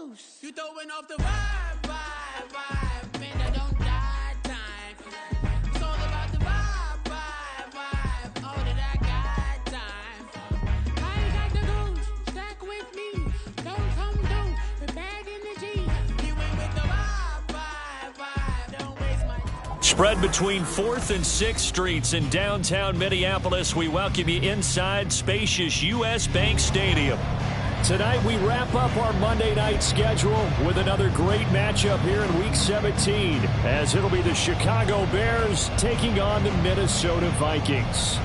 Goose. You throwing off the vibe. Man, I don't die time. It's all about the vibe. All that I got time. I got the goose. Stack with me. Don't come through. The bag in the G. You ain't with the vibe. Don't waste my time. Spread between 4th and 6th Streets in downtown Minneapolis. We welcome you inside spacious U.S. Bank Stadium. Tonight we wrap up our Monday night schedule with another great matchup here in Week 17, as it'll be the Chicago Bears taking on the Minnesota Vikings.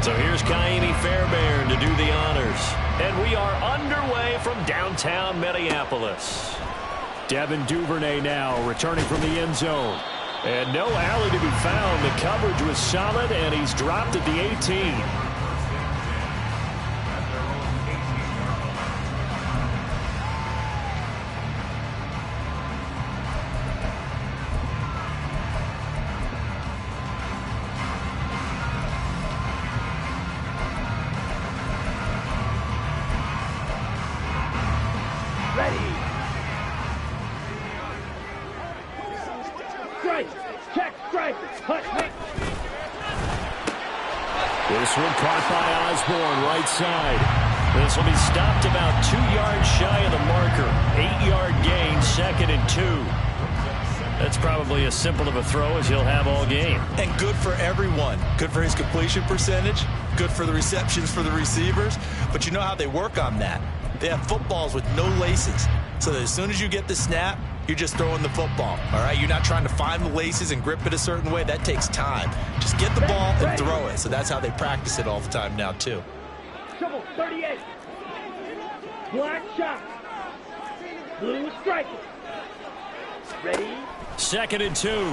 So here's Ka'imi Fairbairn to do the honors. And we are underway from downtown Minneapolis. Devin Duvernay now returning from the end zone. And no alley to be found. The coverage was solid, and he's dropped at the 18. This one caught by Osborne, right side. This will be stopped about 2 yards shy of the marker. 8-yard gain, 2nd and 2. That's probably as simple of a throw as he'll have all game. And good for everyone. Good for his completion percentage. Good for the receptions for the receivers. But you know how they work on that. They have footballs with no laces. So that as soon as you get the snap, you're just throwing the football, all right? You're not trying to find the laces and grip it a certain way. That takes time. Just get the ball and throw it. So that's how they practice it all the time now, too. Triple 38. Black shot. Blue striker. Ready? 2nd and 2. Oh,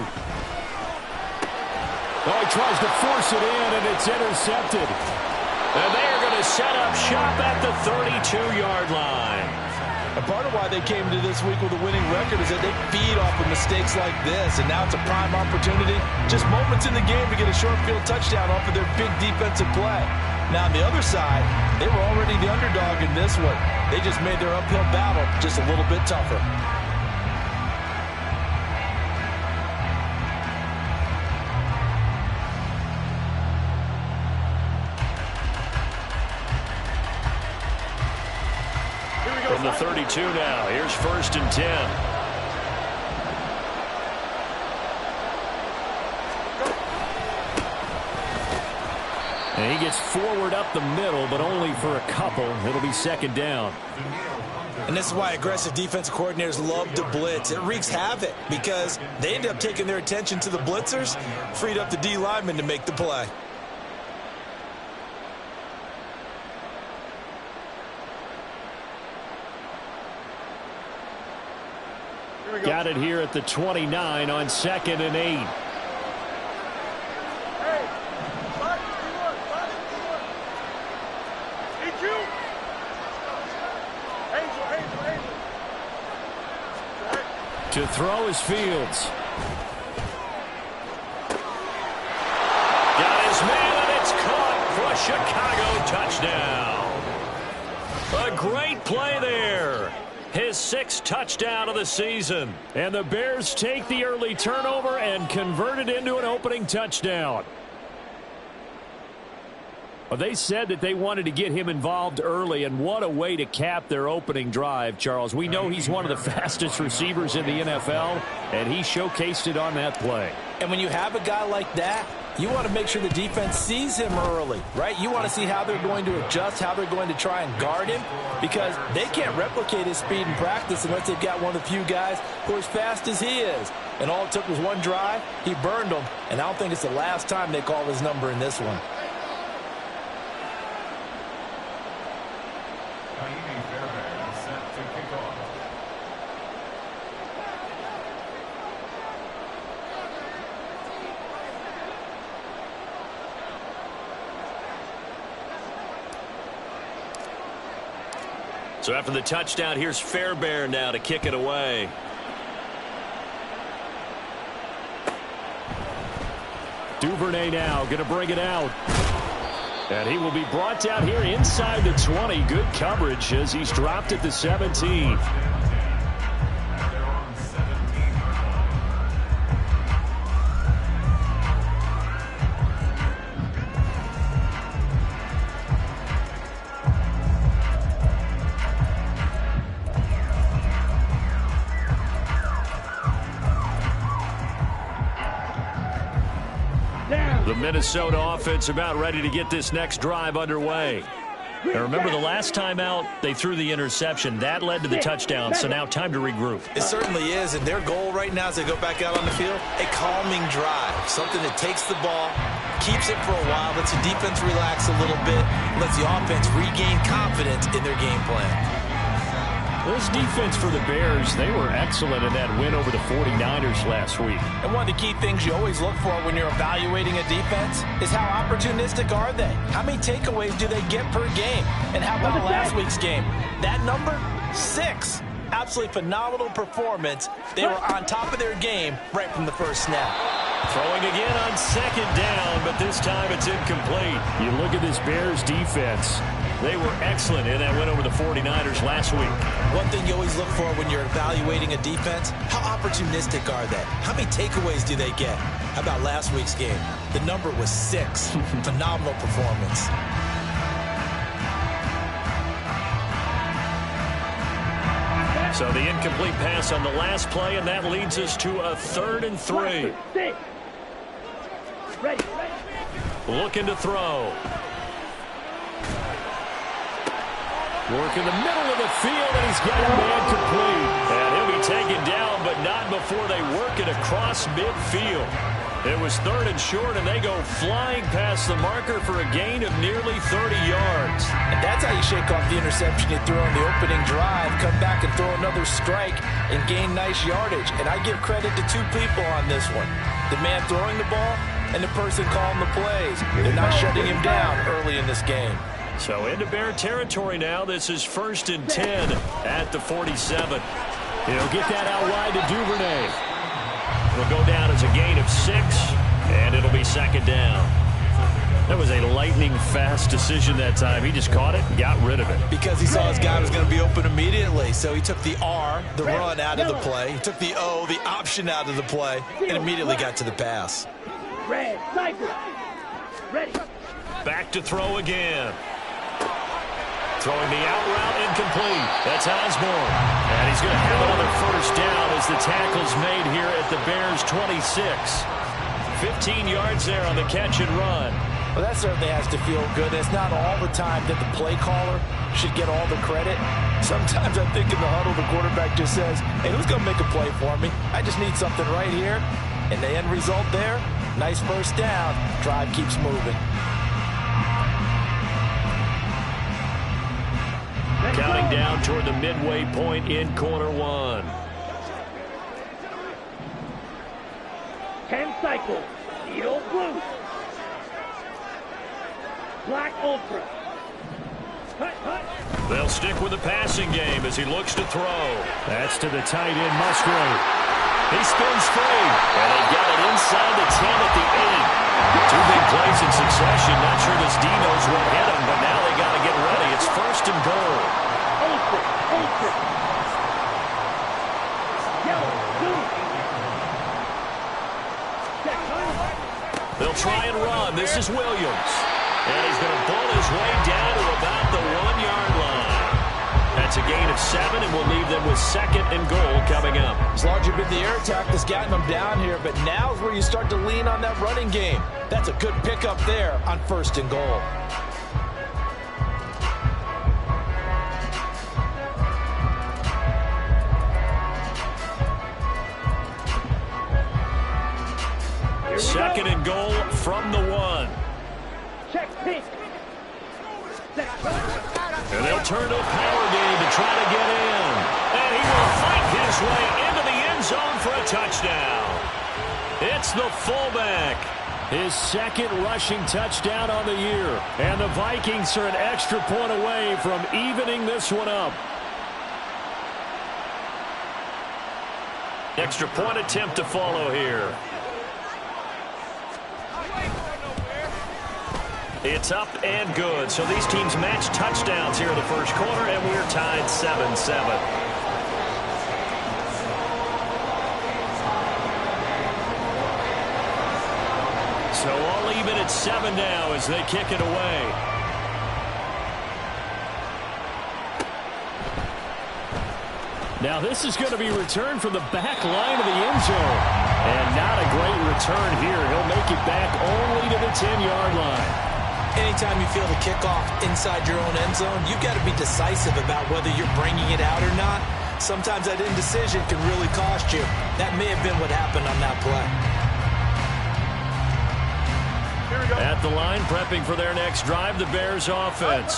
he tries to force it in, and it's intercepted. And they are going to set up shop at the 32-yard line. And part of why they came into this week with a winning record is that they feed off of mistakes like this. And now it's a prime opportunity, just moments in the game, to get a short field touchdown off of their big defensive play. Now on the other side, they were already the underdog in this one. They just made their uphill battle just a little bit tougher. From the 32 now, here's 1st and 10. And he gets forward up the middle, but only for a couple. It'll be 2nd down. And this is why aggressive defensive coordinators love to blitz. It wreaks havoc because they end up taking their attention to the blitzers, freed up the D lineman to make the play. Got it here at the 29 on 2nd and 8. To throw is Fields. Got his man, and it's caught for a Chicago touchdown. A great play there. His 6th touchdown of the season. And the Bears take the early turnover and convert it into an opening touchdown. Well, they said that they wanted to get him involved early, and what a way to cap their opening drive, Charles. We know he's one of the fastest receivers in the NFL, and he showcased it on that play. And when you have a guy like that, you want to make sure the defense sees him early, right? You want to see how they're going to adjust, how they're going to try and guard him, because they can't replicate his speed in practice unless they've got one of the few guys who are as fast as he is. And all it took was one drive. He burned them, and I don't think it's the last time they call his number in this one. So after the touchdown, here's Fairbairn now to kick it away. Duvernay now going to bring it out. And he will be brought down here inside the 20. Good coverage as he's dropped at the 17. The Minnesota offense about ready to get this next drive underway. Now remember, the last time out, they threw the interception. That led to the touchdown, so now time to regroup. It certainly is, and their goal right now as they go back out on the field, a calming drive, something that takes the ball, keeps it for a while, lets the defense relax a little bit, lets the offense regain confidence in their game plan. This defense for the Bears, they were excellent in that win over the 49ers last week. And one of the key things you always look for when you're evaluating a defense is how opportunistic are they? How many takeaways do they get per game? And how about last week's game? That number, 6. Absolutely phenomenal performance. They were on top of their game right from the first snap. Throwing again on second down, but this time it's incomplete. You look at this Bears defense. They were excellent in that win over the 49ers last week. One thing you always look for when you're evaluating a defense, how opportunistic are they? How many takeaways do they get? How about last week's game? The number was 6. Phenomenal performance. So the incomplete pass on the last play, and that leads us to a 3rd and 3. Ready. Looking to throw. Work in the middle of the field, and he's got a man complete. And he'll be taken down, but not before they work it across midfield. It was 3rd and short, and they go flying past the marker for a gain of nearly 30 yards. And that's how you shake off the interception you threw on the opening drive, come back and throw another strike and gain nice yardage. And I give credit to 2 people on this one. The man throwing the ball and the person calling the plays. They're not shutting him down early in this game. So into Bear territory now. This is 1st and 10 at the 47. He'll get that out wide to Duvernay. It'll go down as a gain of 6, and it'll be 2nd down. That was a lightning-fast decision that time. He just caught it and got rid of it. Because he saw his guy was going to be open immediately, so he took the R, the run, out of the play. He took the O, the option, out of the play, and immediately got to the pass. Red, sniper. Ready. Back to throw again. Throwing the out route, incomplete. That's Osborne. And he's going to have another 1st down as the tackle's made here at the Bears' 26. 15 yards there on the catch and run. Well, that certainly has to feel good. It's not all the time that the play caller should get all the credit. Sometimes I think in the huddle, the quarterback just says, hey, who's going to make a play for me? I just need something right here. And the end result there, nice 1st down. Drive keeps moving. Counting down toward the midway point in quarter 1. 10 cycles. Needle blue. Black ultra. Hut. They'll stick with the passing game as he looks to throw. That's to the tight end, Musgrave. He spins free, and they got it inside the 10 at the 8. 2 big plays in succession. Not sure this D knows what hit him, but now they got to get ready. It's 1st and goal. Ultra. Yellow, blue. They'll try and run. This is Williams. And he's going to bull his way down to about the 1-yard line. That's a gain of 7, and we'll leave them with 2nd and goal coming up. As large as the air attack that's gotten them down here, but now's where you start to lean on that running game. That's a good pickup there on 1st and goal. Second and goal from the 1. Check pink. And they'll turn to a power game to try to get in. And he will fight his way into the end zone for a touchdown. It's the fullback. His 2nd rushing touchdown on the year. And the Vikings are an extra point away from evening this one up. Extra point attempt to follow here. It's up and good. So these teams match touchdowns here in the first quarter, and we're tied 7-7. So all even at 7 now as they kick it away. Now this is going to be returned from the back line of the end zone. And not a great return here. He'll make it back only to the 10-yard line. Anytime you feel the kickoff inside your own end zone, you've got to be decisive about whether you're bringing it out or not. Sometimes that indecision can really cost you. That may have been what happened on that play. At the line, prepping for their next drive, the Bears offense.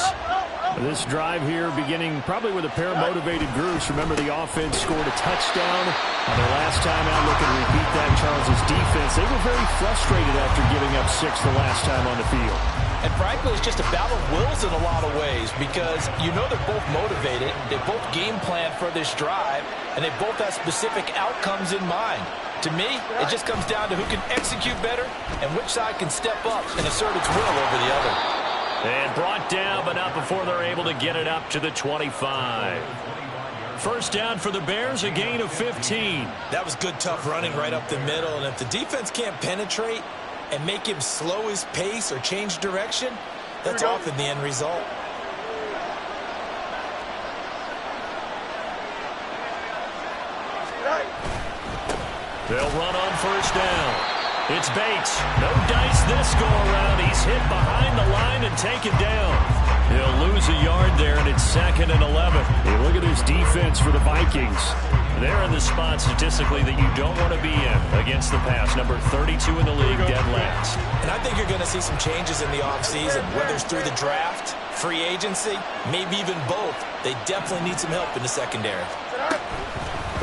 This drive here beginning probably with a pair of motivated groups. Remember, the offense scored a touchdown on their last time out. Looking to repeat that. Charles' defense, they were very frustrated after giving up 6 the last time on the field. And frankly, it's just a battle of wills in a lot of ways because you know they're both motivated. They both game plan for this drive, and they both have specific outcomes in mind. To me, it just comes down to who can execute better and which side can step up and assert its will over the other. And brought down, but not before they're able to get it up to the 25. First down for the Bears, a gain of 15. That was good, tough running right up the middle. And if the defense can't penetrate and make him slow his pace or change direction, that's often the end result. They'll run on first down. It's Bates. No dice this go-around. He's hit behind the line and taken down. He'll lose a yard there, and it's 2nd and 11. Hey, look at this defense for the Vikings. They're in the spot statistically that you don't want to be in against the pass. Number 32 in the league, dead last. And I think you're going to see some changes in the offseason, whether it's through the draft, free agency, maybe even both. They definitely need some help in the secondary.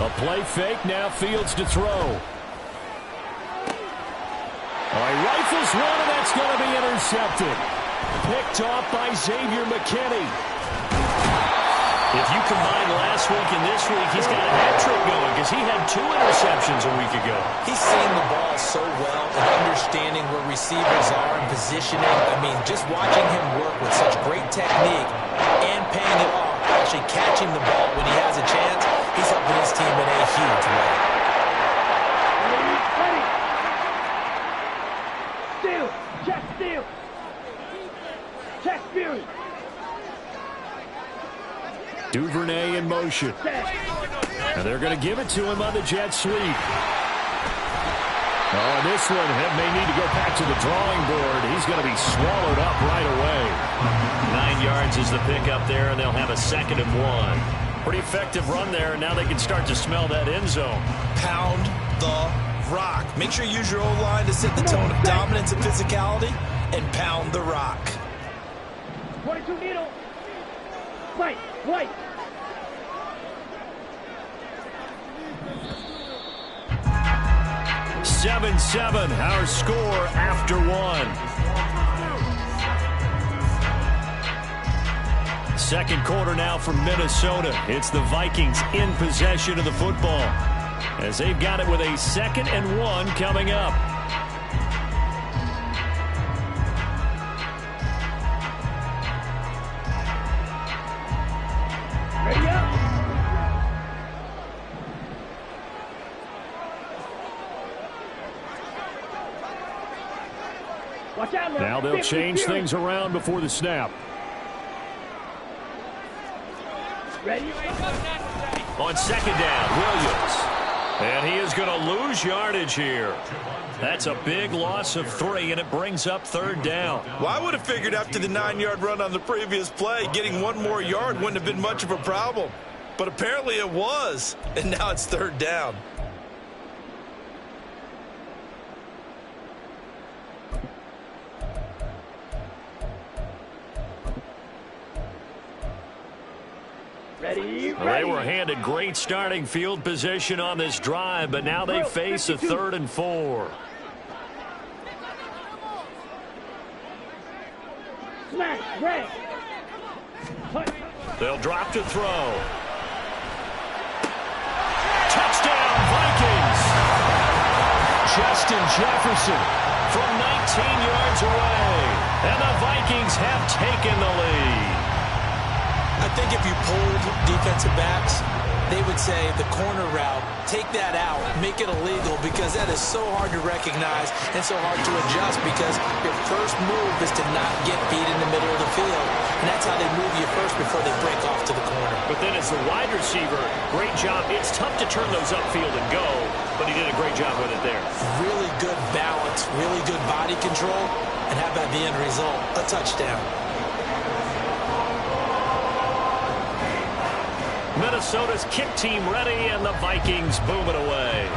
A play fake, now Fields to throw. All right, rifles one, and that's going to be intercepted. Picked off by Xavier McKinney. If you combine last week and this week, he's got a hat trick going because he had 2 interceptions a week ago. He's seeing the ball so well and understanding where receivers are and positioning. I mean, just watching him work with such great technique and paying it off, actually catching the ball when he has a chance, he's helping his team in a huge way. Steal. Check steal. Check Fury. Duvernay in motion. And they're going to give it to him on the jet sweep. Oh, this one may need to go back to the drawing board. He's going to be swallowed up right away. 9 yards is the pickup there, and they'll have a 2nd and 1. Pretty effective run there, and now they can start to smell that end zone. Pound the rock. Make sure you use your O-line to set the tone of dominance and physicality, and pound the rock. 22 needle. White. 7-7, our score after 1. Second quarter now from Minnesota. It's the Vikings in possession of the football as they've got it with a 2nd and 1 coming up. Ready up. Watch out now. Now they'll change things around before the snap. Ready? On second down, Williams. And he is going to lose yardage here. That's a big loss of 3, and it brings up 3rd down. Well, I would have figured after the 9-yard run on the previous play, getting 1 more yard wouldn't have been much of a problem. But apparently it was, and now it's 3rd down. Ready? Well, they were handed great starting field position on this drive, but now they face a 3rd and 4. Smash. Red. They'll drop to throw. Touchdown, Vikings! Justin Jefferson from 19 yards away. And the Vikings have taken the lead. I think if you polled defensive backs, they would say the corner route, take that out, make it illegal, because that is so hard to recognize and so hard to adjust, because your first move is to not get beat in the middle of the field. And that's how they move you first before they break off to the corner. But then as the wide receiver, great job. It's tough to turn those upfield and go, but he did a great job with it there. Really good balance, really good body control, and how about the end result? A touchdown. Minnesota's kick team ready, and the Vikings boom it away.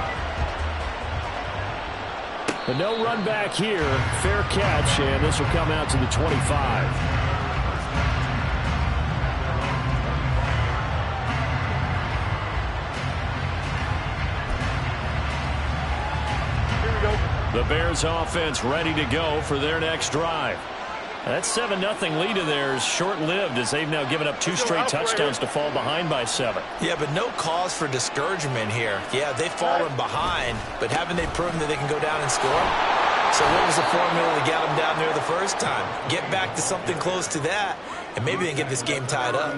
But no run back here. Fair catch, and this will come out to the 25. The Bears offense ready to go for their next drive. That 7-0 lead of theirs short-lived, as they've now given up 2 straight touchdowns to fall behind by 7. Yeah, but no cause for discouragement here. Yeah, they've fallen behind, but haven't they proven that they can go down and score? So what was the formula to get them down there the first time? Get back to something close to that, and maybe they can get this game tied up.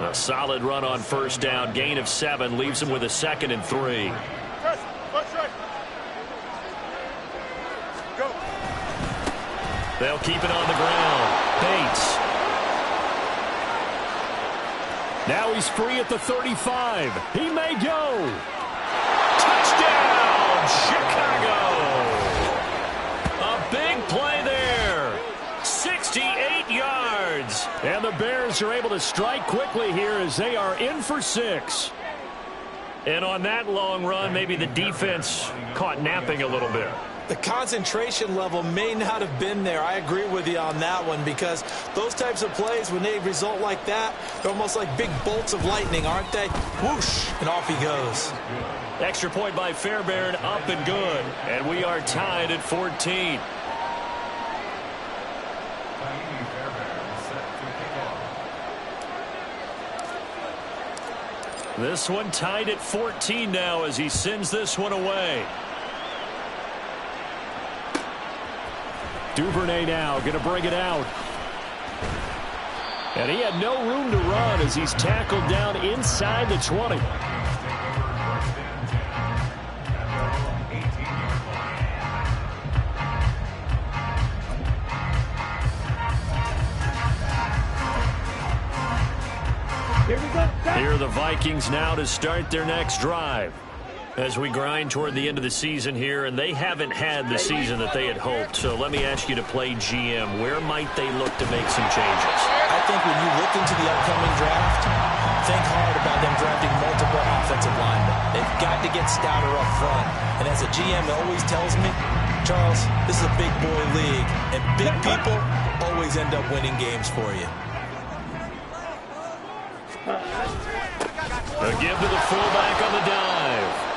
A solid run on first down. Gain of 7 leaves them with a 2nd and 3. They'll keep it on the ground. Bates. Now he's free at the 35. He may go. Touchdown, Chicago. A big play there. 68 yards. And the Bears are able to strike quickly here as they are in for 6. And on that long run, maybe the defense caught napping a little bit. The concentration level may not have been there. I agree with you on that one, because those types of plays, when they result like that, they're almost like big bolts of lightning, aren't they? Whoosh, and off he goes. Extra point by Fairbairn, up and good. And we are tied at 14. This one tied at 14 now as he sends this one away. Duvernay now going to bring it out. And he had no room to run as he's tackled down inside the 20. Here we go. Here are the Vikings now to start their next drive. As we grind toward the end of the season here, and they haven't had the season that they had hoped. So let me ask you to play GM. Where might they look to make some changes? I think when you look into the upcoming draft, think hard about them drafting multiple offensive linemen. They've got to get stouter up front. And as a GM always tells me, Charles, this is a big boy league, and big people always end up winning games for you. A give to the fullback on the dive.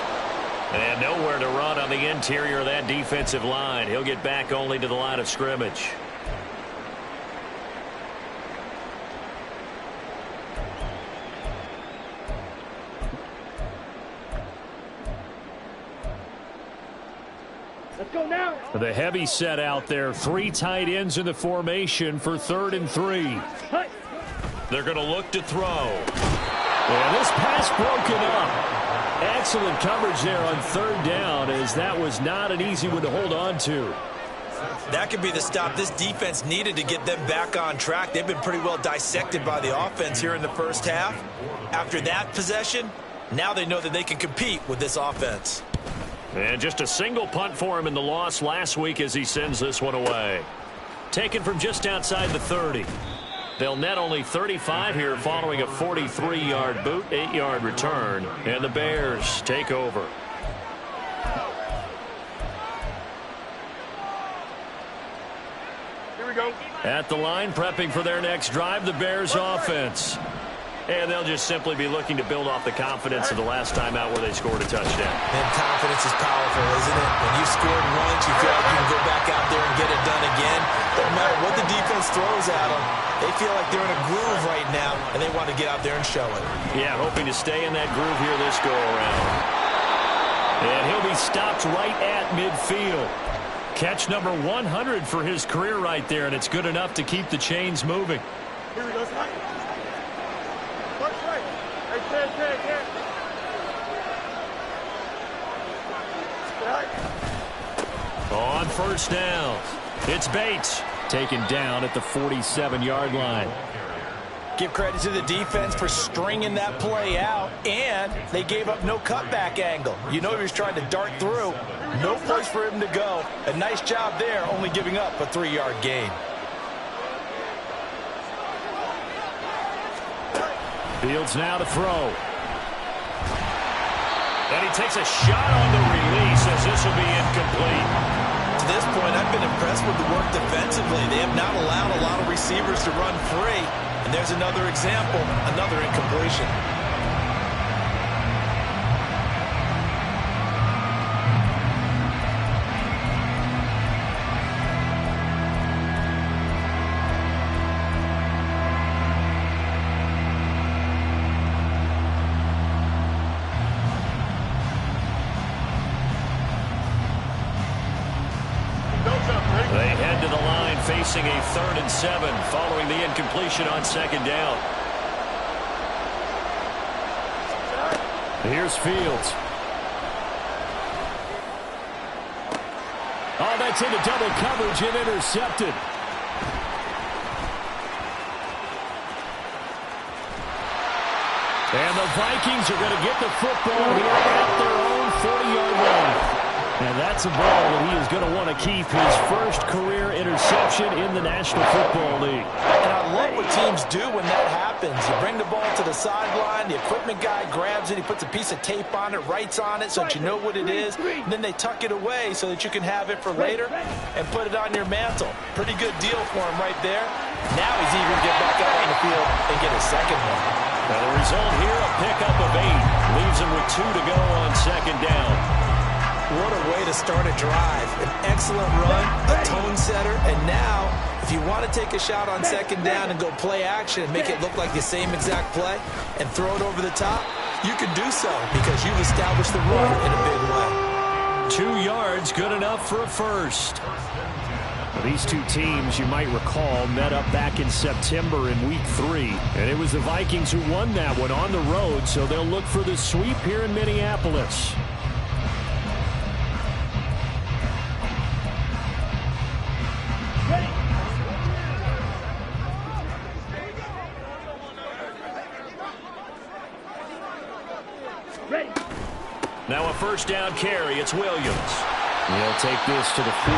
And nowhere to run on the interior of that defensive line. He'll get back only to the line of scrimmage. Let's go now. The heavy set out there. 3 tight ends in the formation for 3rd and 3. Hut. They're going to look to throw. And this pass broken up. Excellent coverage there on 3rd down, as that was not an easy one to hold on to. That could be the stop this defense needed to get them back on track. They've been pretty well dissected by the offense here in the first half. After that possession, now they know that they can compete with this offense. And just a single punt for him in the loss last week as he sends this one away. Taken from just outside the 30. They'll net only 35 here following a 43-yard boot, 8-yard return. And the Bears take over. Here we go. At the line, prepping for their next drive, the Bears offense. And they'll just simply be looking to build off the confidence of the last time out where they scored a touchdown. And confidence is powerful, isn't it? When you scored once, you feel like you can go back out there and get it done again. No matter what the defense throws at them, they feel like they're in a groove right now, and they want to get out there and show it. Yeah, hoping to stay in that groove here this go-around. And he'll be stopped right at midfield. Catch number 100 for his career right there, and it's good enough to keep the chains moving. Here we go, slide. First right. Right. On first down, it's Bates taken down at the 47-yard line. Give credit to the defense for stringing that play out, and they gave up no cutback angle. You know he was trying to dart through. No place for him to go. A nice job there, only giving up a 3-yard gain. Fields now to throw. And he takes a shot on the release as this will be incomplete. To this point, I've been impressed with the work defensively. They have not allowed a lot of receivers to run free. And there's another example, another incompletion. They head to the line facing a 3rd and 7 following the incompletion on 2nd down. Here's Fields. Oh, that's into double coverage and intercepted. And the Vikings are going to get the football here at their own 40-yard line. And that's a ball that he is going to want to keep, his first career interception in the National Football League. And I love what teams do when that happens. You bring the ball to the sideline, the equipment guy grabs it, he puts a piece of tape on it, writes on it so that you know what it is, and then they tuck it away so that you can have it for later and put it on your mantle. Pretty good deal for him right there. Now he's eager to get back out on the field and get his second one. Now the result here, a pickup of 8. Leaves him with 2 to go on 2nd down. What a way to start a drive. An excellent run, a tone setter, and now, if you want to take a shot on 2nd down and go play action and make it look like the same exact play and throw it over the top, you can do so because you've established the run in a big way. 2 yards, good enough for a first. Well, these two teams, you might recall, met up back in September in Week 3. And it was the Vikings who won that one on the road, so they'll look for the sweep here in Minneapolis. Now a first down carry. It's Williams. He'll take this to the 46.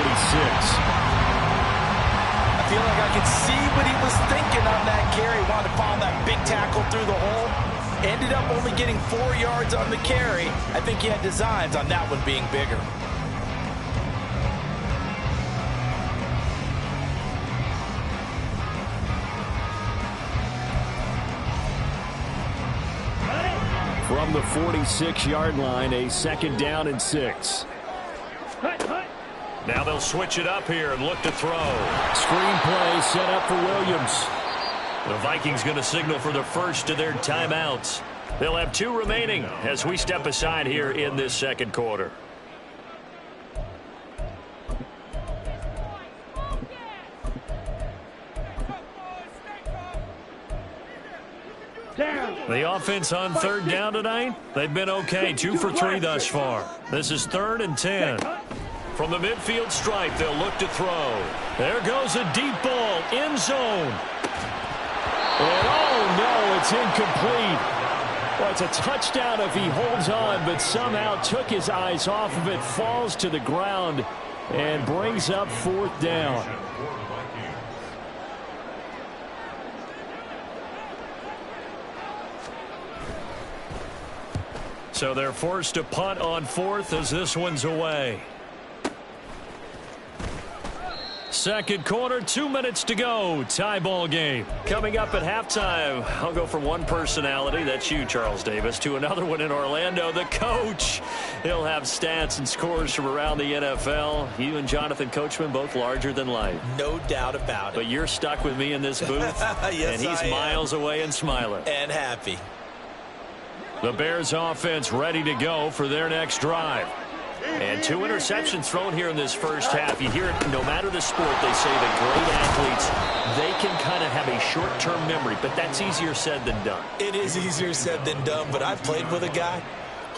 I feel like I could see what he was thinking on that carry. Wanted to follow that big tackle through the hole. Ended up only getting 4 yards on the carry. I think he had designs on that one being bigger. From the 46-yard line, a 2nd down and 6. Now they'll switch it up here and look to throw. Screen play set up for Williams. The Vikings going to signal for the first of their timeouts. They'll have 2 remaining as we step aside here in this 2nd quarter. The offense on 3rd down tonight, they've been okay. 2 for 3 thus far. This is 3rd and 10. From the midfield stripe, they'll look to throw. There goes a deep ball, end zone. And oh no, it's incomplete. Well, it's a touchdown if he holds on, but somehow took his eyes off of it, falls to the ground, and brings up 4th down. So they're forced to punt on 4th as this one's away. 2nd quarter, 2 minutes to go. Tie ball game. Coming up at halftime, I'll go from one personality, that's you, Charles Davis, to another one in Orlando, the coach. He'll have stats and scores from around the NFL. You and Jonathan Coachman, both larger than life. No doubt about it. But you're stuck with me in this booth, yes, and he's miles away and smiling. And happy. The Bears offense ready to go for their next drive. And 2 interceptions thrown here in this first half. You hear it, no matter the sport, they say that great athletes, they can kind of have a short-term memory, but that's easier said than done. It is easier said than done, but I played with a guy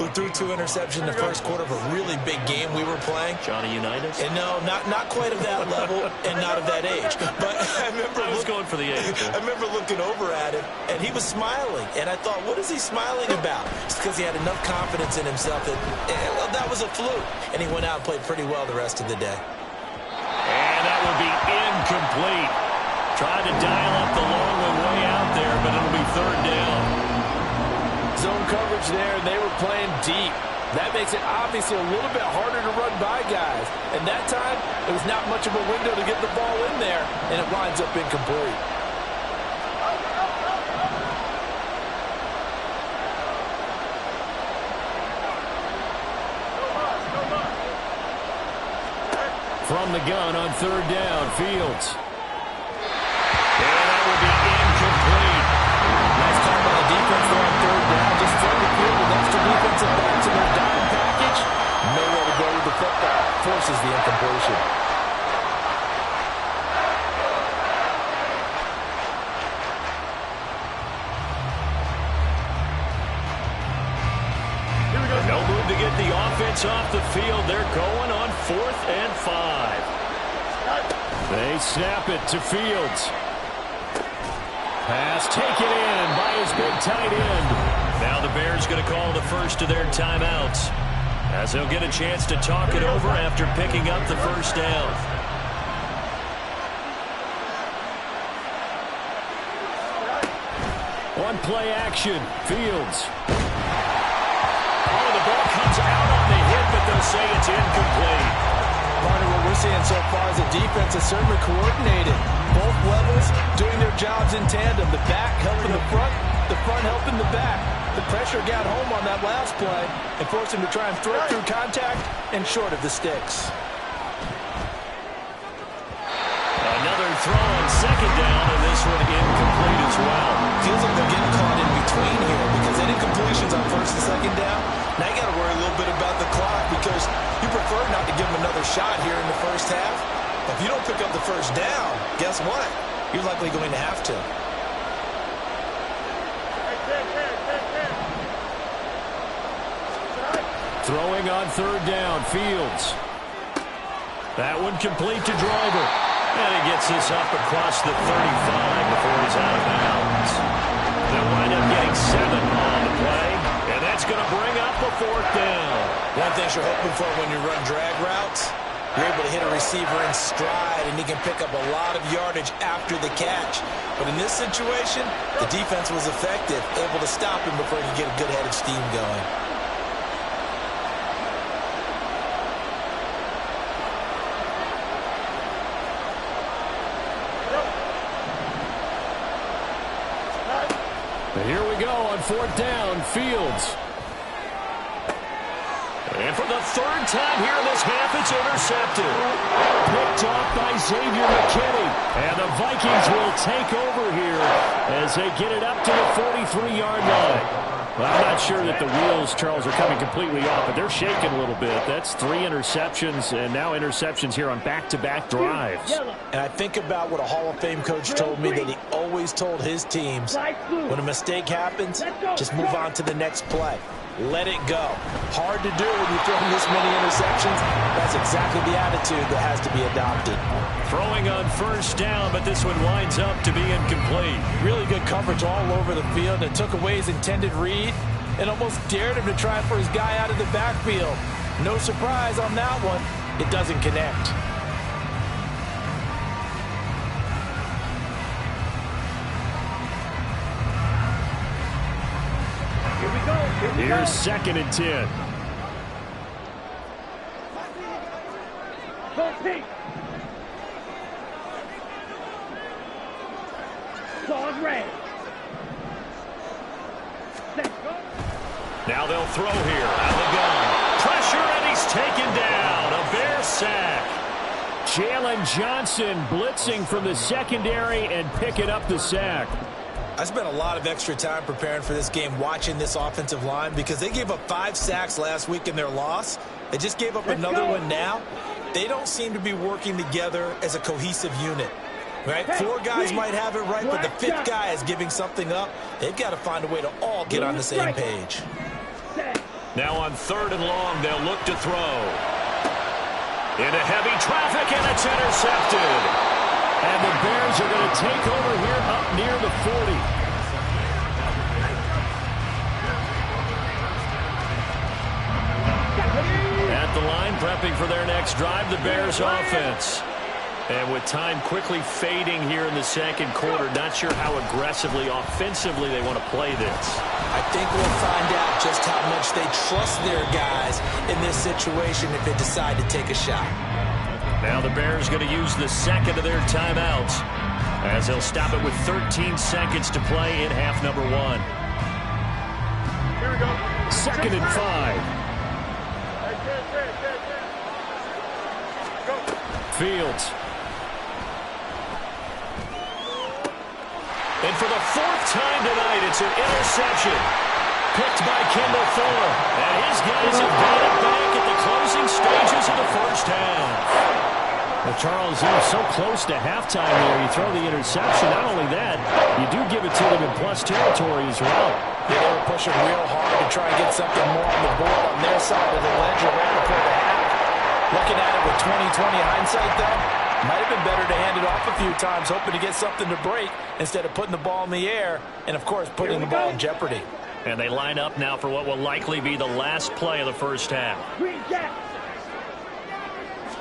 who threw 2 interceptions in the first quarter of a really big game we were playing. Johnny Unitas? And no, not quite of that level and not of that age. But I was going for the age. I remember looking over at him, and he was smiling. And I thought, what is he smiling about? It's because he had enough confidence in himself that, well, that was a fluke. And he went out and played pretty well the rest of the day. And that will be incomplete. Tried to dial up the long one way out there, but it'll be 3rd down. Zone coverage there, and they were playing deep. That makes it obviously a little bit harder to run by guys. And that time, it was not much of a window to get the ball in there, and it winds up incomplete. From the gun on 3rd down, Fields. And that will be incomplete. Nice call by the defense there on 3rd down. Just flood the field with extra defensive backs in their dime package. Nowhere to go with the football. Forces the incompletion. No move to get the offense off the field. They're going on 4th and 5. They snap it to Fields. Pass taken in by his big tight end. Now the Bears going to call the first of their timeouts, as they'll get a chance to talk it over after picking up the first down. One play action. Fields. Oh, the ball comes out on the hit, but they'll say it's incomplete. Partner, what we're seeing so far is the defense is certainly coordinated. Both levels doing their jobs in tandem. The back helping the front helping the back. The pressure got home on that last play and forced him to try and throw through contact and short of the sticks. Another throw on 2nd down, and this one incomplete as well. Feels like they're getting caught in between here because they did completions on 1st and 2nd down. Now you got to worry a little bit about the clock because you prefer not to give them another shot here in the first half. If you don't pick up the first down, guess what? You're likely going to have to. Throwing on 3rd down, Fields. That one complete to Driver. And he gets this up across the 35 before he's out of bounds. They'll wind up getting 7 on the play, and that's going to bring up a 4th down. One thing you're hoping for when you run drag routes, you're able to hit a receiver in stride, and he can pick up a lot of yardage after the catch. But in this situation, the defense was effective, able to stop him before he could get a good head of steam going. Here we go on 4th down, Fields. And for the 3rd time here in this half, it's intercepted. Picked off by Xavier McKinney. And the Vikings will take over here as they get it up to the 43-yard line. Well, I'm not sure that the wheels, Charles, are coming completely off, but they're shaking a little bit. That's 3 interceptions, and now interceptions here on back-to-back drives. And I think about what a Hall of Fame coach told me that he always told his teams, when a mistake happens, just move on to the next play. Let it go. Hard to do when you're throwing this many interceptions. That's exactly the attitude that has to be adopted. Throwing on 1st down, but this one winds up to be incomplete. Really good coverage all over the field. It took away his intended read and almost dared him to try for his guy out of the backfield. No surprise on that one. It doesn't connect. Here's 2nd and 10. Go, Pete. Dog red. Now they'll throw here. Out the gun. Pressure, and he's taken down. A Bear sack. Jalen Johnson blitzing from the secondary and picking up the sack. I spent a lot of extra time preparing for this game watching this offensive line because they gave up 5 sacks last week in their loss. They just gave up another one now. They don't seem to be working together as a cohesive unit. Right? 4 guys might have it right, but the 5th guy is giving something up. They've got to find a way to all get on the same page. Now on 3rd and long, they'll look to throw. Into heavy traffic, and it's intercepted. And the Bears are going to take over here up near the 40. At the line, prepping for their next drive, the Bears offense. And with time quickly fading here in the second quarter, not sure how aggressively, offensively they want to play this. I think we'll find out just how much they trust their guys in this situation if they decide to take a shot. Now the Bears going to use the second of their timeouts as they'll stop it with 13 seconds to play in half number 1. Here we go. 2nd and 5. Fields. And for the 4th time tonight, it's an interception. Picked by Kendall Fuller. And his guys have got it back at the closing stages of the first half. Well, Charles, you were so close to halftime there. You throw the interception. Not only that, you do give it to them in plus territory as well. Yeah, they were pushing real hard to try and get something more on the board on their side of the ledger right before the half. Looking at it with 20/20 hindsight, though, might have been better to hand it off a few times, hoping to get something to break instead of putting the ball in the air and, of course, putting the ball in jeopardy. And they line up now for what will likely be the last play of the first half.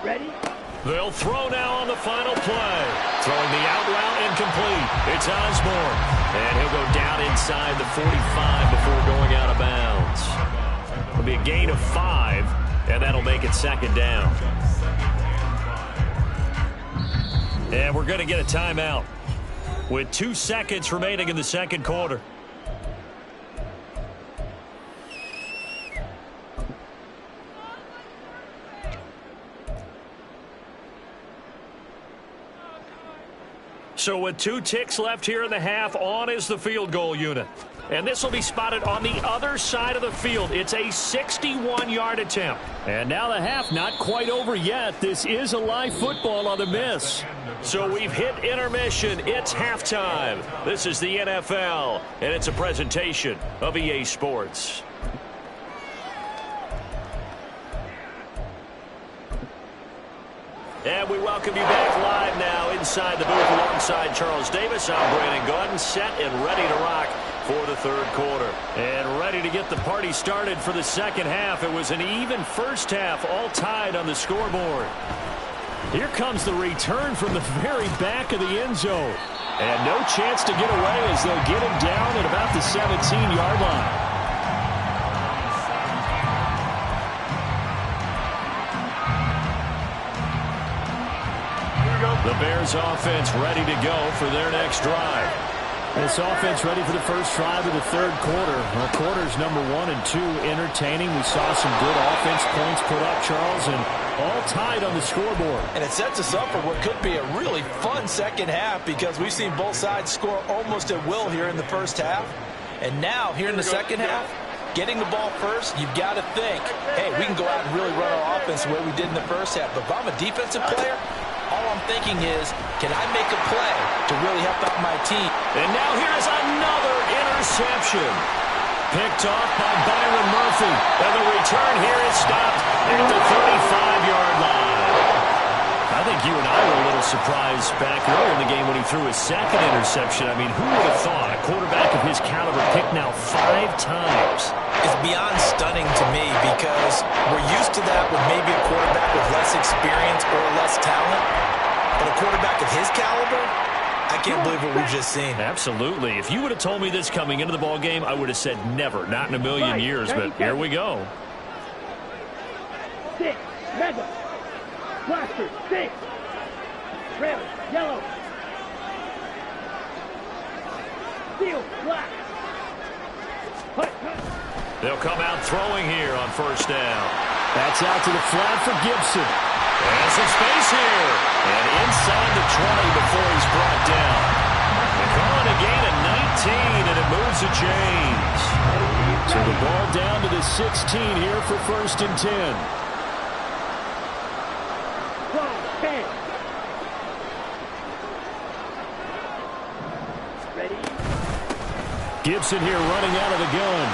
Ready? They'll throw now on the final play. Throwing the out route incomplete. It's Osborne. And he'll go down inside the 45 before going out of bounds. It'll be a gain of 5, and that'll make it 2nd down. And we're going to get a timeout with 2 seconds remaining in the second quarter. So with 2 ticks left here in the half, on is the field goal unit. And this will be spotted on the other side of the field. It's a 61-yard attempt. And now the half not quite over yet. This is a live football on the miss. So we've hit intermission. It's halftime. This is the NFL, and it's a presentation of EA Sports. And we welcome you back live now inside the booth alongside Charles Davis. I'm Brandon Gaudin, set and ready to rock for the third quarter. And ready to get the party started for the second half. It was an even first half, all tied on the scoreboard. Here comes the return from the very back of the end zone. And no chance to get away as they'll get him down at about the 17-yard line. The Bears offense ready to go for their next drive. This offense ready for the first drive of the third quarter. Well, quarters number 1 and 2 entertaining. We saw some good offense points put up, Charles, and all tied on the scoreboard. And it sets us up for what could be a really fun second half because we've seen both sides score almost at will here in the first half. And now, here in the second half, getting the ball first, you've got to think, hey, we can go out and really run our offense the way we did in the first half. But if I'm a defensive player, all I'm thinking is, can I make a play to really help out my team? And now here's another interception. Picked off by Byron Murphy. And the return here is stopped at the 35-yard line. I think you and I were a little surprised back earlier in the game when he threw his second interception. I mean, who would have thought a quarterback of his caliber picked now 5 times? It's beyond stunning to me because we're used to that with maybe a quarterback with less experience or less talent. But a quarterback of his caliber, I can't believe what we've just seen. Absolutely. If you would have told me this coming into the ball game, I would have said never, not in a million years. But here we go. 6, red, blaster, 6, red, yellow, steel, black. They'll come out throwing here on first down. That's out to the flat for Gibson. There's some space here. And inside the 20 before he's brought down. They're calling a gain of and it moves the chains. So the ball down to the 16 here for 1st and 10. Gibson here running out of the gun.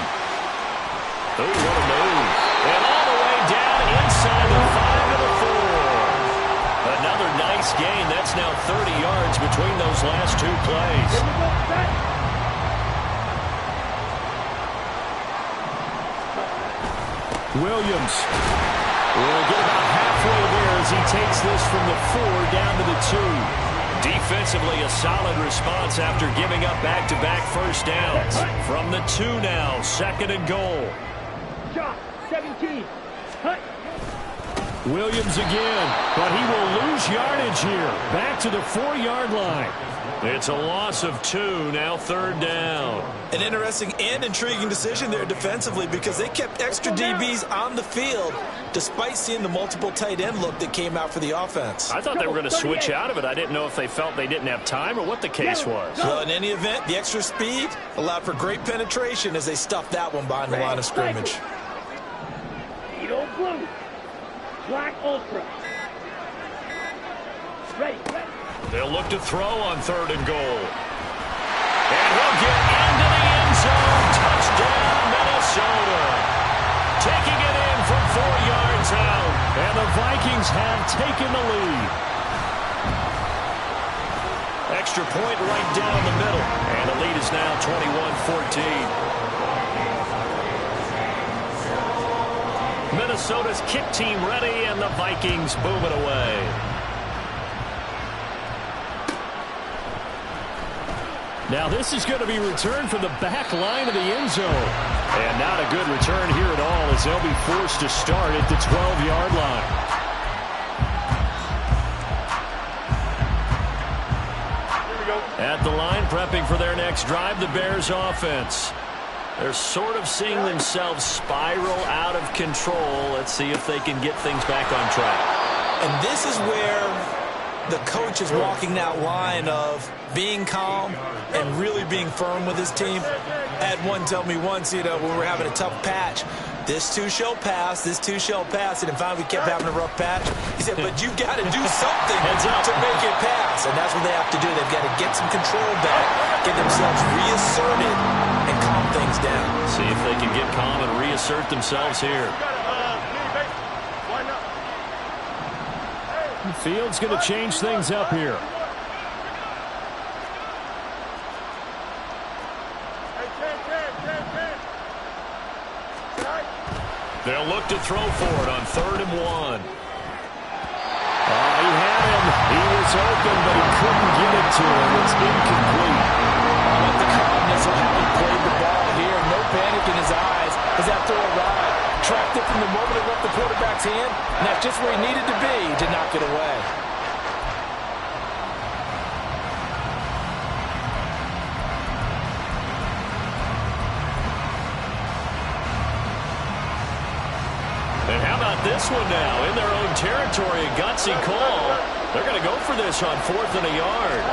Oh, what a move. And all the way down inside the 5 to the 4. Another nice gain. That's now 30 yards between those last 2 plays. Williams will get about halfway there as he takes this from the 4 down to the 2. Defensively, a solid response after giving up back-to-back first downs. From the 2 now, 2nd and goal. 17. Williams again, but he will lose yardage here. Back to the 4-yard line. It's a loss of 2, now 3rd down. An interesting and intriguing decision there defensively because they kept extra DBs on the field despite seeing the multiple tight end look that came out for the offense. I thought they were going to switch out of it. I didn't know if they felt they didn't have time or what the case was. Well, in any event, the extra speed allowed for great penetration as they stuffed that one behind the line of scrimmage. Edo blue. Black ultra. Ready. They'll look to throw on 3rd and goal. And he'll get into the end zone. Touchdown, Minnesota. Taking it in from 4 yards out. And the Vikings have taken the lead. Extra point right down the middle. And the lead is now 21-14. Minnesota's kick team ready, and the Vikings boom it away. Now this is going to be returned from the back line of the end zone. And not a good return here at all as they'll be forced to start at the 12-yard line. At the line, prepping for their next drive, the Bears offense. They're sort of seeing themselves spiral out of control. Let's see if they can get things back on track. And this is where the coach is walking that line of being calm and really being firm with his team. I had one tell me once, when we were having a tough patch, this too shall pass, this too shall pass, and finally we kept having a rough patch. He said, but you've got to do something to make it pass, and that's what they have to do. They've got to get some control back, get themselves reasserted, and calm things down. See if they can get calm and reassert themselves here. Fields going to change things up here. They'll look to throw for it on 3rd and 1. He had him. He was open, but he couldn't get it to him. It's incomplete. I like the calmness of how he played the ball here. No panic in his eyes as that throw arrived. Tracked it from the moment it left the quarterback's hand, and that's just where he needed to be to knock it away. And how about this one now? In their own territory, a gutsy call. They're going to go for this on 4th and a yard.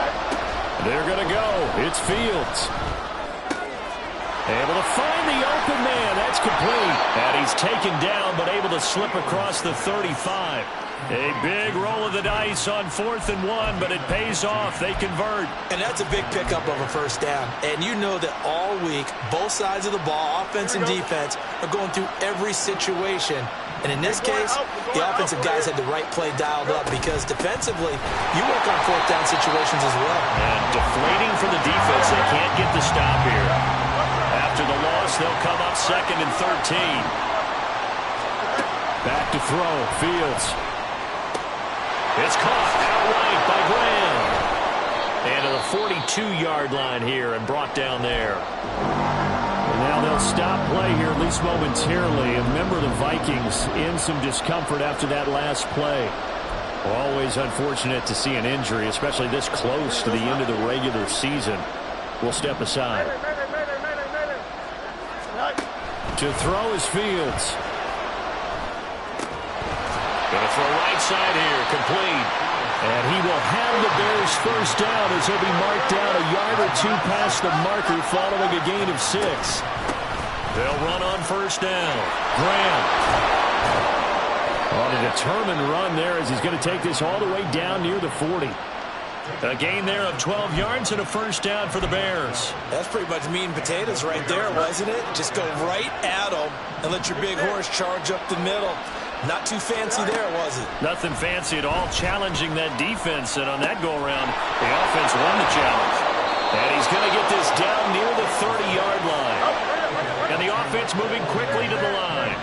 They're going to go. It's Fields. Able to find the open man. That's complete. And he's taken down, but able to slip across the 35. A big roll of the dice on 4th and 1, but it pays off. They convert. And that's a big pickup of a first down. And you know that all week, both sides of the ball, offense and defense, are going through every situation. And in this case, the offensive guys had the right play dialed up because defensively, you work on 4th down situations as well. And deflating for the defense. They can't get the stop here. After the loss, they'll come up 2nd and 13. Back to throw. Fields. It's caught outright by Graham. And to the 42-yard line here and brought down there. And now they'll stop play here, at least momentarily. And remember, the Vikings in some discomfort after that last play. Always unfortunate to see an injury, especially this close to the end of the regular season. We'll step aside. To throw is Fields. Going to throw right side here, complete. And he will have the Bears first down as he'll be marked down a yard or two past the marker following a gain of 6. They'll run on first down. Graham on a determined run there as he's going to take this all the way down near the 40. A gain there of 12 yards and a first down for the Bears. That's pretty much meat and potatoes right there, wasn't it? Just go right at them and let your big horse charge up the middle. Not too fancy there, was it? Nothing fancy at all, challenging that defense. And on that go-around, the offense won the challenge. And he's going to get this down near the 30-yard line. And the offense moving quickly to the line.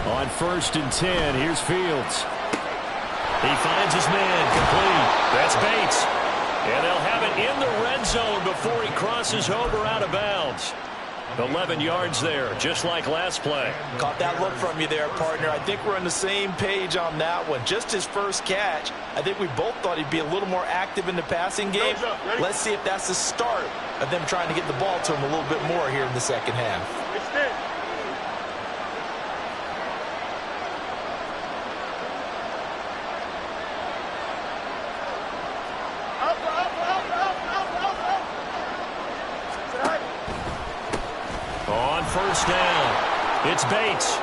On 1st and 10, here's Fields. He finds his man, complete. That's Bates. And they'll have it in the red zone before he crosses over out of bounds. 11 yards there, just like last play. Caught that look from you there, partner. I think we're on the same page on that one. Just his first catch. I think we both thought he'd be a little more active in the passing game. Let's see if that's the start of them trying to get the ball to him a little bit more here in the second half. On first down, it's Bates.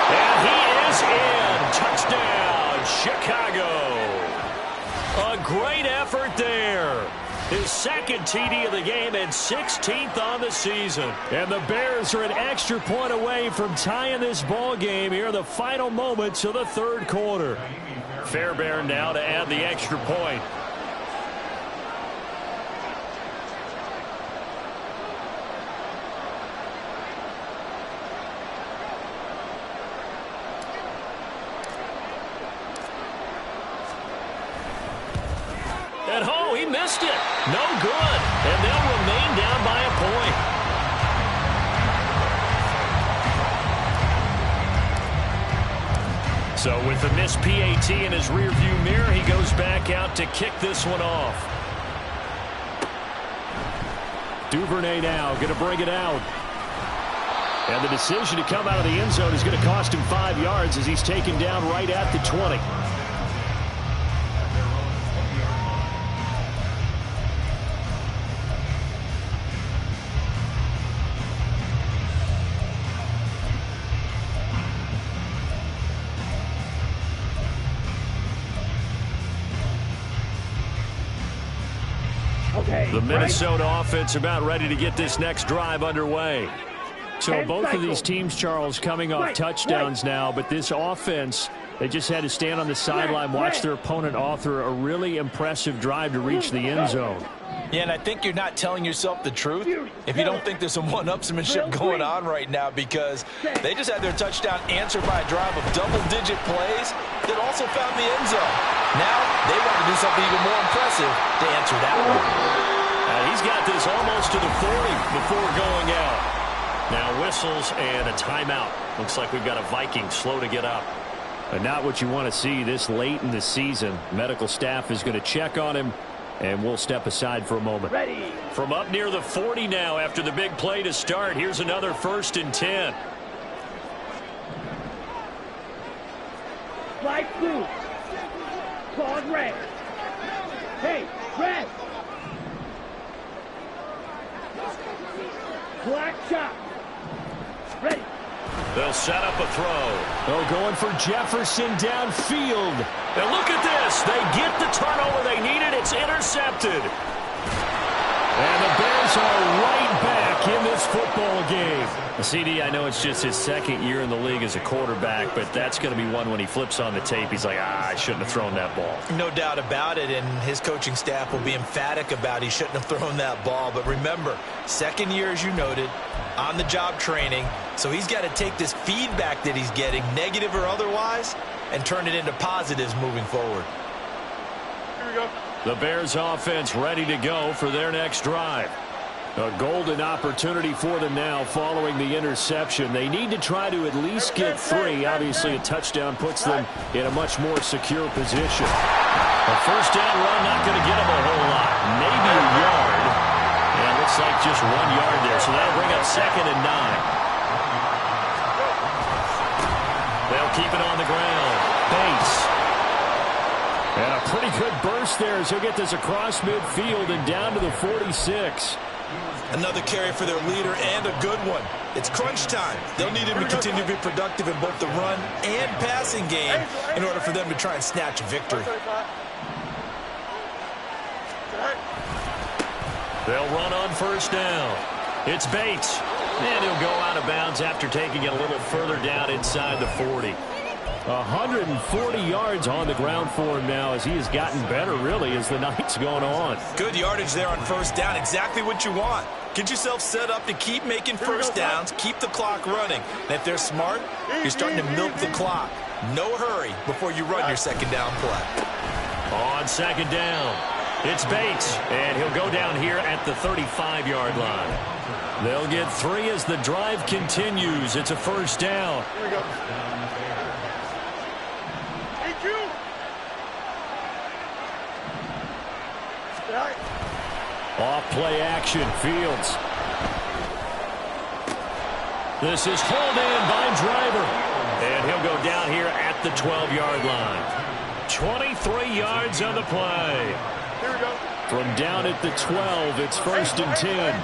And he is in. Touchdown, Chicago. A great effort there. His second TD of the game and 16th on the season. And the Bears are an extra point away from tying this ball game here in the final moments of the third quarter. Fairbairn now to add the extra point. And oh, he missed it. No good. And they'll remain down by a point. So with the missed PAT in his rearview mirror, he goes back out to kick this one off. Duvernay now going to bring it out. And the decision to come out of the end zone is going to cost him 5 yards as he's taken down right at the 20. The Minnesota offense about ready to get this next drive underway. So both of these teams, Charles, coming off touchdowns now, but this offense, they just had to stand on the sideline, watch their opponent author a really impressive drive to reach the end zone. Yeah, and I think you're not telling yourself the truth if you don't think there's some one-upsmanship going on right now, because they just had their touchdown answered by a drive of double-digit plays that also found the end zone. Now they want to do something even more impressive to answer that one. He's got this almost to the 40 before going out. Now whistles and a timeout. Looks like we've got a Viking slow to get up. But not what you want to see this late in the season. Medical staff is going to check on him, and we'll step aside for a moment. Ready. From up near the 40 now after the big play to start. Here's another 1st and 10. Flag blue. Claude red. Hey, red. Black shot. Ready. They'll set up a throw. They're going for Jefferson downfield. And look at this. They get the turnover they needed. It's intercepted. And the Bears are right back in this football game. CD, I know it's just his second year in the league as a quarterback, but that's going to be one when he flips on the tape. He's like, I shouldn't have thrown that ball. No doubt about it, and his coaching staff will be emphatic about he shouldn't have thrown that ball. But remember, second year, as you noted, on-the-job training, so he's got to take this feedback that he's getting, negative or otherwise, and turn it into positives moving forward. Here we go. The Bears offense ready to go for their next drive. A golden opportunity for them now following the interception. They need to try to at least get 3. Obviously, a touchdown puts them in a much more secure position. A first down run not going to get them a whole lot. Maybe a yard. looks like just 1 yard there, so that'll bring up 2nd and 9. They'll keep it on the ground. Bates. And a pretty good burst there as he'll get this across midfield and down to the 46. Another carry for their leader and a good one. It's crunch time. They'll need him to continue to be productive in both the run and passing game in order for them to try and snatch a victory. They'll run on 1st down. It's Bates. And he'll go out of bounds after taking it a little further down inside the 40. 140 yards on the ground for him now as he has gotten better, really, as the night's gone on. Good yardage there on 1st down. Exactly what you want. Get yourself set up to keep making 1st downs, keep the clock running. And if they're smart, you're starting to milk the clock. No hurry before you run your 2nd down play. On 2nd down, it's Bates, and he'll go down here at the 35-yard line. They'll get 3 as the drive continues. It's a 1st down. Here we go. Off play action, Fields. This is hauled in by Driver. And he'll go down here at the 12-yard line. 23 yards on the play. Here we go. From down at the 12, it's 1st and 10.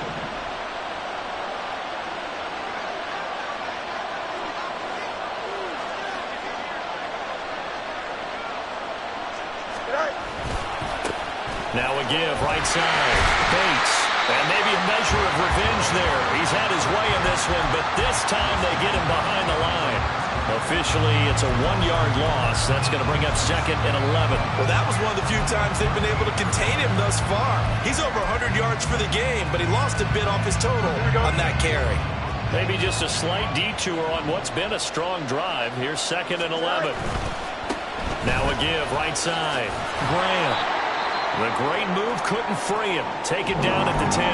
Now a give, right side. Bates. And maybe a measure of revenge there. He's had his way in this one, but this time they get him behind the line. Officially, it's a 1-yard loss. That's going to bring up 2nd and 11. Well, that was one of the few times they've been able to contain him thus far. He's over 100 yards for the game, but he lost a bit off his total on that carry. Maybe just a slight detour on what's been a strong drive. Here's 2nd and 11. Now a give, right side. Graham. The great move couldn't free him. Taken down at the 10.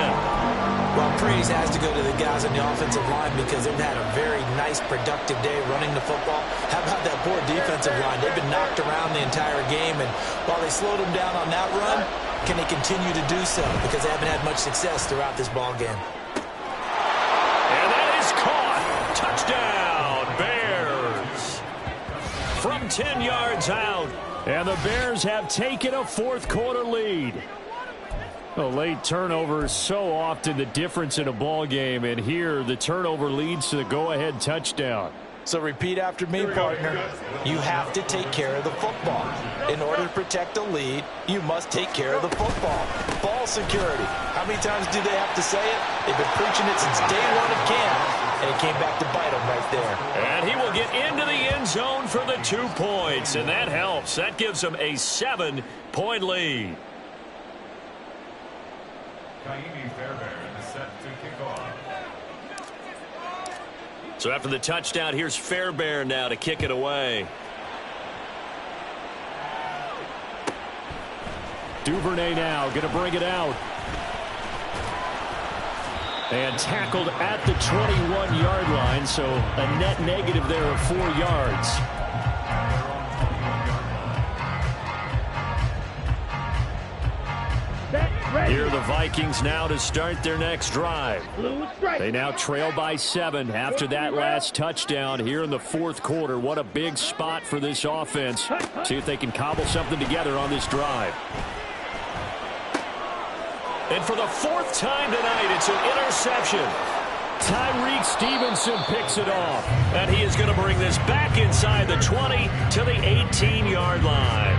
Well, praise has to go to the guys on the offensive line because they've had a very nice, productive day running the football. How about that poor defensive line? They've been knocked around the entire game, and while they slowed them down on that run, can they continue to do so? Because they haven't had much success throughout this ball game. And that is caught. Touchdown, Bears. From 10 yards out. And the Bears have taken a 4th quarter lead. A late turnover is so often the difference in a ball game, and here the turnover leads to the go-ahead touchdown. So repeat after me, partner. You have to take care of the football. In order to protect a lead, you must take care of the football. Ball security. How many times do they have to say it? They've been preaching it since day 1 of camp. And it came back to bite him right there. And he will get into the end zone for the 2 points. And that helps. That gives him a 7-point lead. Kaimi Fairbairn is set to kick off. So after the touchdown, here's Fairbairn now to kick it away. Duvernay now going to bring it out. And tackled at the 21-yard line, so a net negative there of 4 yards. Here are the Vikings now to start their next drive. They now trail by 7 after that last touchdown here in the 4th quarter. What a big spot for this offense. See if they can cobble something together on this drive. And for the 4th time tonight, it's an interception. Tyreek Stevenson picks it off. And he is going to bring this back inside the 20 to the 18-yard line.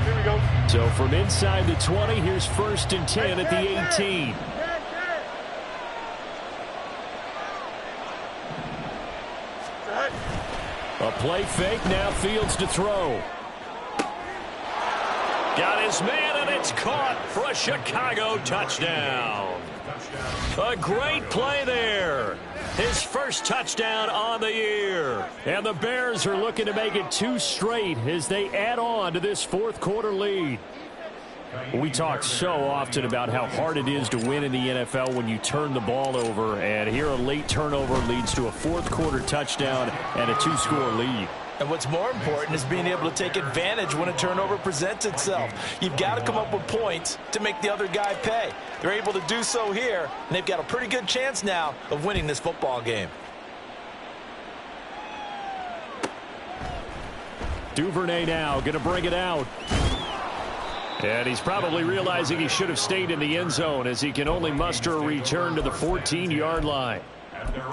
Here we go. So from inside the 20, here's 1st and 10 at the 18. A play fake, now Fields to throw. Got his man, and it's caught for a Chicago touchdown. A great play there. His first touchdown on the year. And the Bears are looking to make it 2 straight as they add on to this 4th quarter lead. We talk so often about how hard it is to win in the NFL when you turn the ball over, and here a late turnover leads to a fourth-quarter touchdown and a 2-score lead. And what's more important is being able to take advantage when a turnover presents itself. You've got to come up with points to make the other guy pay. They're able to do so here, and they've got a pretty good chance now of winning this football game. Duvernay now going to bring it out. And he's probably realizing he should have stayed in the end zone as he can only muster a return to the 14-yard line.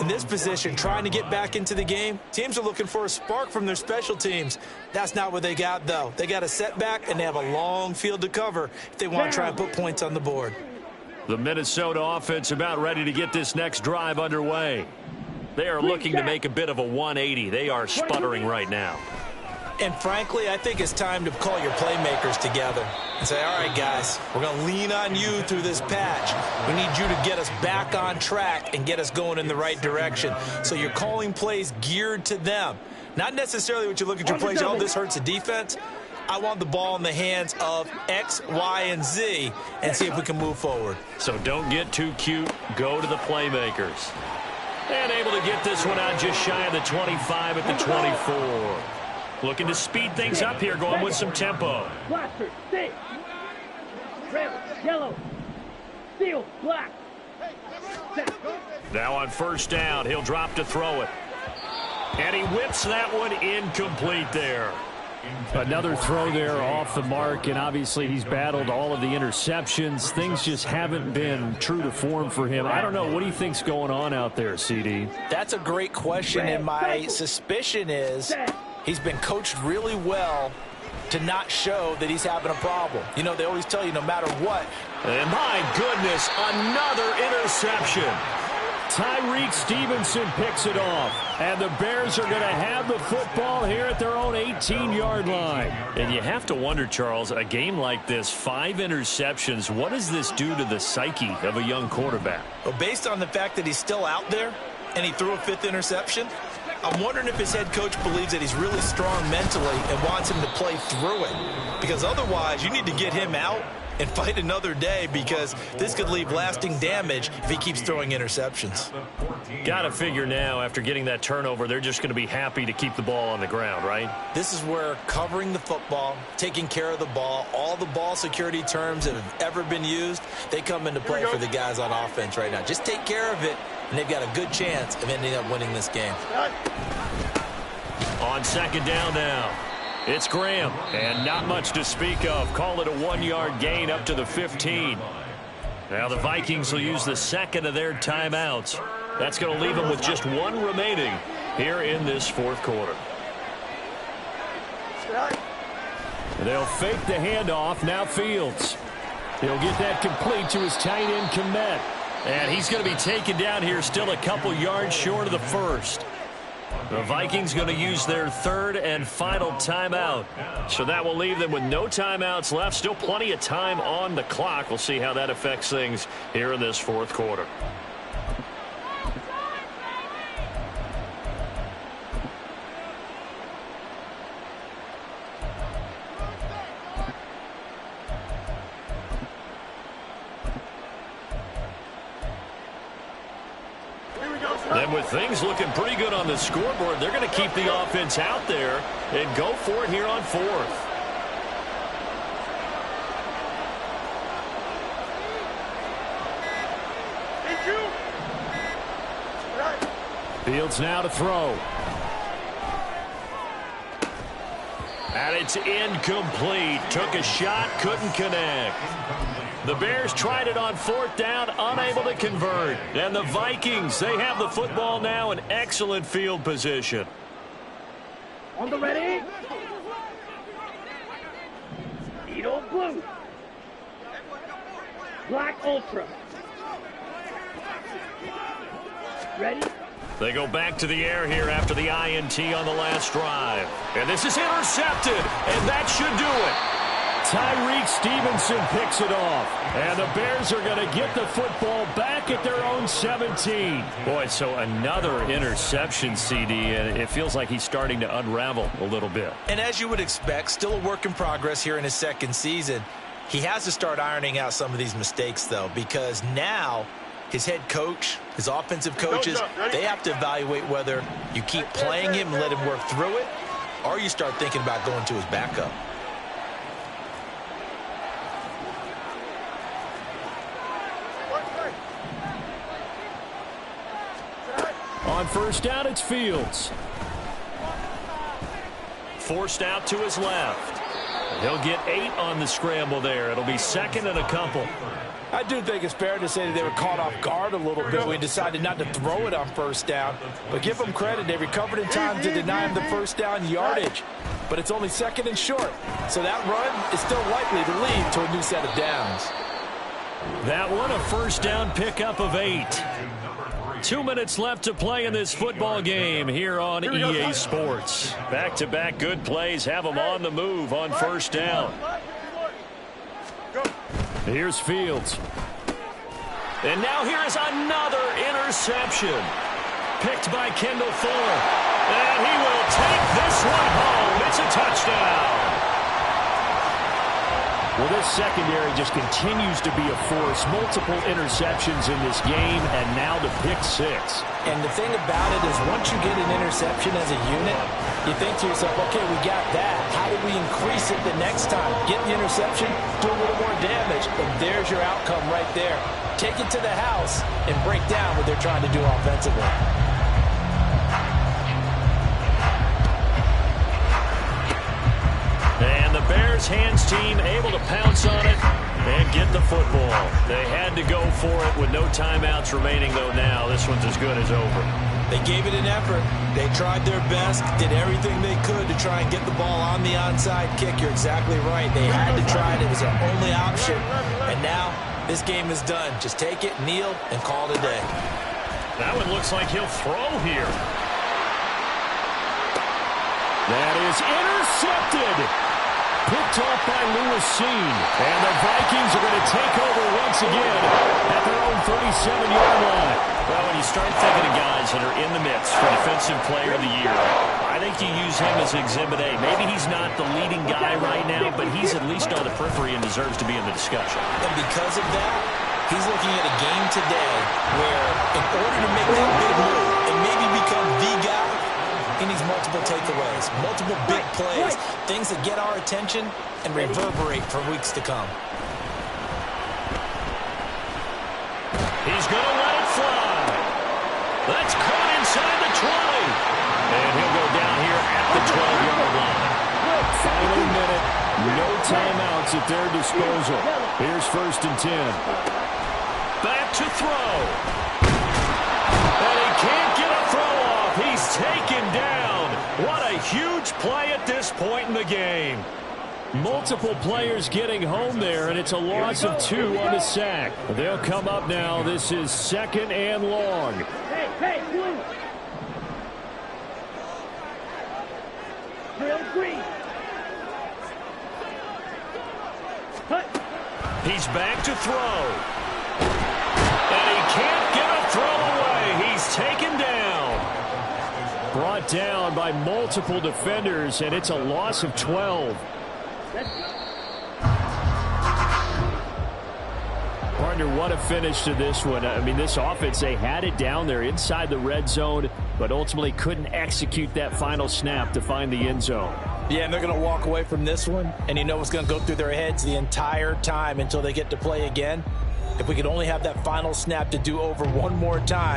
In this position, trying to get back into the game, teams are looking for a spark from their special teams. That's not what they got, though. They got a setback, and they have a long field to cover if they want to try and put points on the board. The Minnesota offense about ready to get this next drive underway. They are looking to make a bit of a 180. They are sputtering right now. And frankly, I think it's time to call your playmakers together and say, all right, guys, we're going to lean on you through this patch. We need you to get us back on track and get us going in the right direction. So you're calling plays geared to them. Not necessarily what you look at your plays, oh, this hurts the defense. I want the ball in the hands of X, Y, and Z and see if we can move forward. So don't get too cute. Go to the playmakers. And able to get this one out just shy of the 25 at the 24. Looking to speed things up here, going with some tempo. Blaster, stick. Red, yellow, steel, black. Now on first down, he'll drop to throw it. And he whips that one incomplete there. Another throw there off the mark, and obviously he's battled all of the interceptions. Things just haven't been true to form for him. I don't know. What do you think's going on out there, CD? That's a great question, and my suspicion is he's been coached really well to not show that he's having a problem. You know, they always tell you no matter what. And my goodness, another interception. Tyreek Stevenson picks it off, and the Bears are going to have the football here at their own 18-yard line. And you have to wonder, Charles, a game like this, 5 interceptions, what does this do to the psyche of a young quarterback? Well, based on the fact that he's still out there and he threw a 5th interception, I'm wondering if his head coach believes that he's really strong mentally and wants him to play through it. Because otherwise, you need to get him out and fight another day, because this could leave lasting damage if he keeps throwing interceptions. Got to figure now, after getting that turnover, they're just going to be happy to keep the ball on the ground, right? This is where covering the football, taking care of the ball, all the ball security terms that have ever been used, they come into play for the guys on offense right now. Just take care of it, and they've got a good chance of ending up winning this game. On second down now, it's Graham, and not much to speak of. Call it a 1-yard gain up to the 15. Now the Vikings will use the second of their timeouts. That's going to leave them with just 1 remaining here in this fourth quarter. They'll fake the handoff. Now Fields. He'll get that complete to his tight end, Kmet. And he's going to be taken down here still a couple yards short of the first. The Vikings going to use their 3rd and final timeout. So that will leave them with no timeouts left. Still plenty of time on the clock. We'll see how that affects things here in this fourth quarter. And with things looking pretty good on the scoreboard, they're going to keep the offense out there and go for it here on 4th. Fields now to throw. And it's incomplete. Took a shot, couldn't connect. The Bears tried it on 4th down, unable to convert. And the Vikings, they have the football now in excellent field position. On the ready. Edo blue. Black ultra. Ready? They go back to the air here after the INT on the last drive. And this is intercepted, and that should do it. Tyreek Stevenson picks it off, and the Bears are going to get the football back at their own 17. Boy, so another interception, CD, and it feels like he's starting to unravel a little bit. And as you would expect, still a work in progress here in his 2nd season. He has to start ironing out some of these mistakes, though, because now his head coach, his offensive coaches, they have to evaluate whether you keep playing him and let him work through it, or you start thinking about going to his backup. On first down, it's Fields. Forced out to his left. He'll get 8 on the scramble there. It'll be second and a couple. I do think it's fair to say that they were caught off guard a little bit. We decided not to throw it on first down. But give them credit. They recovered in time to deny him the first down yardage. But it's only second and short. So that run is still likely to lead to a new set of downs. That one, a first down pickup of 8. 2 minutes left to play in this football game here on EA Sports. Back-to-back good plays have them on the move on first down. Here's Fields. And now here is another interception. Picked by Kendall Fuller. And he will take this one home. It's a touchdown. Well, this secondary just continues to be a force. Multiple interceptions in this game, and now the pick 6. And the thing about it is once you get an interception as a unit, you think to yourself, okay, we got that. How do we increase it the next time? Get the interception, do a little more damage, and there's your outcome right there. Take it to the house and break down what they're trying to do offensively. And the Bears hands team able to pounce on it and get the football. They had to go for it with no timeouts remaining, though. Now this one's as good as over. They gave it an effort. They tried their best, did everything they could to try and get the ball on the onside kick. You're exactly right. They had to try it. It was their only option. And now this game is done. Just take it, kneel, and call it a day. That one looks like he'll throw here. That is intercepted. Picked off by Lewis Cine. And the Vikings are going to take over once again at their own 37-yard line. Well, when you start thinking of guys that are in the mix for Defensive Player of the Year, I think you use him as Exhibit A. Maybe he's not the leading guy right now, but he's at least on the periphery and deserves to be in the discussion. And because of that, he's looking at a game today where in order to make that big move and maybe become the guy, he needs multiple takeaways, multiple big plays, things that get our attention and reverberate for weeks to come. He's going to let it fly. That's caught inside the 20. And he'll go down here at the 12-yard line. Final minute, no timeouts at their disposal. Here's first and 10. Back to throw. And he can't get a throw off. He's taken down. What a huge play at this point in the game. Multiple players getting home there, and it's a loss of 2 on the sack. They'll come up now. This is second and long. Hey, blue. Drill green. Cut. He's back to throw. And he can't get a throw away. He's taken down. Brought down by multiple defenders, and it's a loss of 12. Partner, what a finish to this one. I mean, this offense, they had it down there inside the red zone, but ultimately couldn't execute that final snap to find the end zone. Yeah, and they're going to walk away from this one, and you know what's going to go through their heads the entire time until they get to play again. If we could only have that final snap to do over one more time.